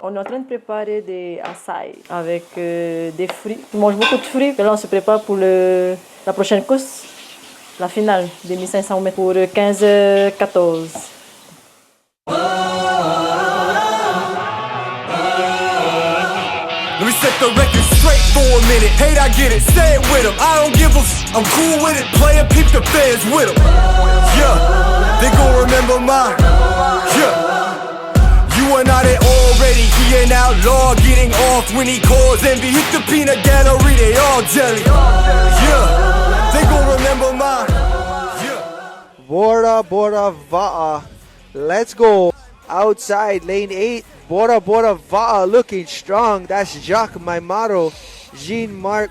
On est en train de préparer des açaï avec des fruits. On mange beaucoup de fruits. Et là, on se prépare pour la prochaine course, la finale des 1500 mètres pour 15h14. Let me set the record straight for a minute. Hate, I get it, say it with them. I don't give a I'm cool with it. Playin' peep the fans with them. Yeah, they gon' remember mine. Yeah, you and I, they already. He an outlaw, getting off when he calls envy. Hit the peanut gallery, they all jelly. Yeah, they gon' remember mine. Yeah. Bora Va'a. Let's go. Outside lane 8. Bora Va'a looking strong. That's Jacques Maimaro, Jean-Marc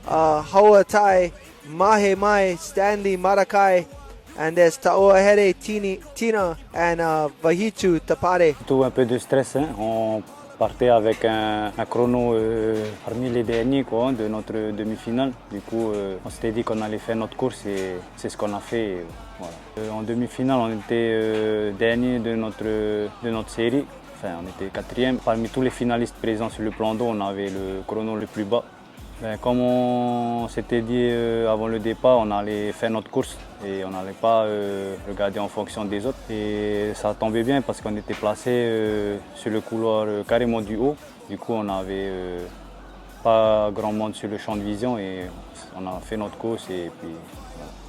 Hawatai, Mahe Mai, Stanley Marakai, and there's Taohere Tina and Vahitu Tapare. Tout un peu de stress, hein. On partait avec un chrono parmi les derniers quoi, de notre demi-finale. Du coup, on s'était dit qu'on allait faire notre course et c'est ce qu'on a fait. Et voilà. En demi-finale, on était dernier de notre série. Enfin, on était quatrième. Parmi tous les finalistes présents sur le plan d'eau, on avait le chrono le plus bas. Comme on s'était dit avant le départ, on allait faire notre course et on n'allait pas regarder en fonction des autres. Et ça tombait bien parce qu'on était placé sur le couloir carrément du haut. Du coup, on n'avait pas grand monde sur le champ de vision et on a fait notre course. Et puis,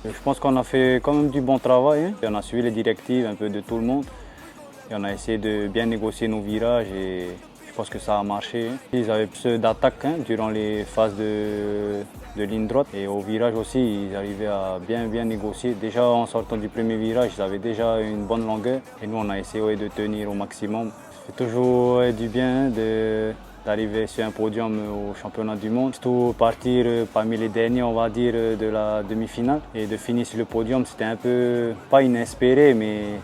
voilà. Je pense qu'on a fait quand même du bon travail. Hein. On a suivi les directives un peu de tout le monde. Et on a essayé de bien négocier nos virages et je pense que ça a marché. Ils avaient plus d'attaque durant les phases de ligne droite et au virage aussi, ils arrivaient à bien négocier. Déjà en sortant du premier virage, ils avaient déjà une bonne longueur et nous on a essayé de tenir au maximum. Ça fait toujours du bien d'arriver sur un podium au championnat du monde. Surtout partir parmi les derniers, on va dire, de la demi-finale et de finir sur le podium, c'était un peu, pas inespéré, mais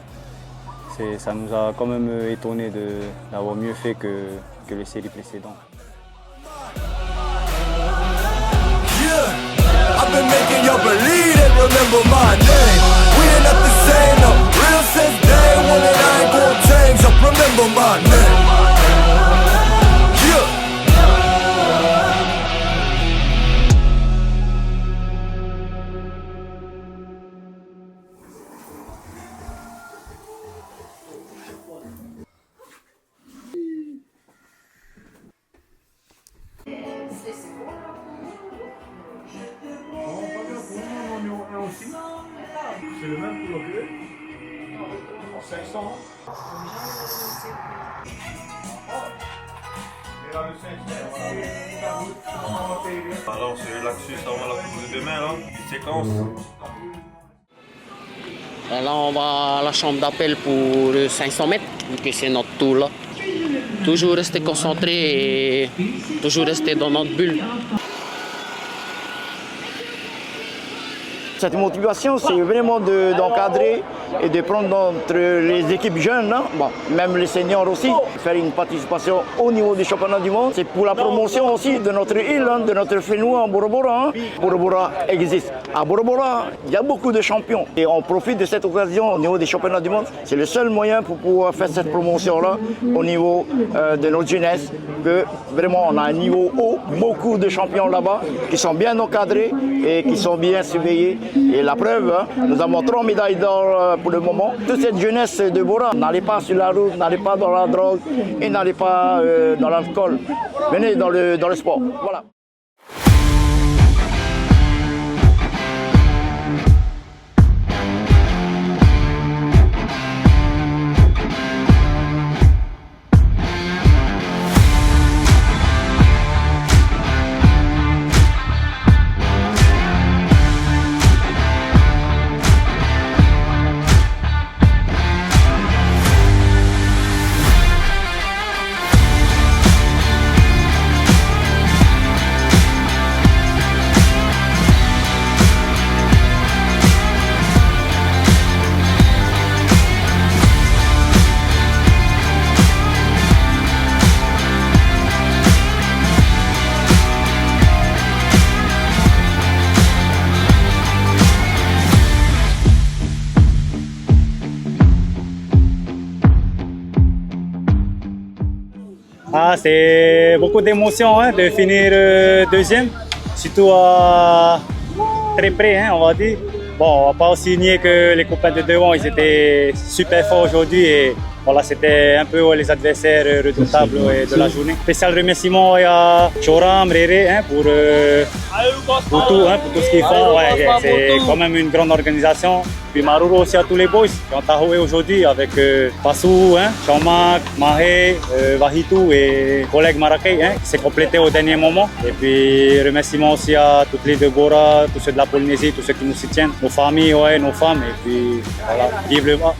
ça nous a quand même étonné d'avoir mieux fait que les séries précédentes. I've been making you believe they remember my name. We ain't not the same, no. Real since day one and I ain't gonna change up. Remember my name. C'est le même pour le en 500. Alors c'est là-dessus, ça va la coupe de demain là, une séquence. Là on va à la chambre d'appel pour 500 mètres, vu que c'est notre tour là. Toujours rester concentré et toujours rester dans notre bulle. Cette motivation, c'est vraiment d'encadrer et de prendre les équipes jeunes, hein, bon, même les seniors aussi, faire une participation au niveau du championnat du monde. C'est pour la promotion aussi de notre île, hein, de notre Fénois en Bora Bora. Hein. Bora Bora existe. À Bora Bora, il y a beaucoup de champions. Et on profite de cette occasion au niveau des championnats du monde. C'est le seul moyen pour pouvoir faire cette promotion-là au niveau de notre jeunesse. Que vraiment on a un niveau haut, beaucoup de champions là-bas qui sont bien encadrés et qui sont bien surveillés. Et la preuve, hein, nous avons 3 médailles d'or pour le moment. Toute cette jeunesse de Bora, n'allez pas sur la route, n'allez pas dans la drogue et n'allez pas dans l'alcool. Venez dans le sport. Voilà. Ah, c'est beaucoup d'émotions hein, de finir deuxième, surtout très près, hein, on va dire. Bon, on va pas aussi nier que les copains de devant, ils étaient super forts aujourd'hui et voilà, c'était un peu les adversaires redoutables de la journée. Spécial remerciement à Choram, Rere hein, pour tout, hein, pour tout ce qu'ils font. Ouais, c'est quand même une grande organisation. Puis Maruru aussi à tous les boys qui ont tahoué aujourd'hui avec Passou, hein, Chaumak, Mahé, Vahitou et collègue Marrakech hein, qui s'est complété au dernier moment. Et puis remerciement aussi à toutes les de Bora, tous ceux de la Polynésie, tous ceux qui nous soutiennent, nos familles, ouais, nos femmes. Et puis voilà, vive le bas.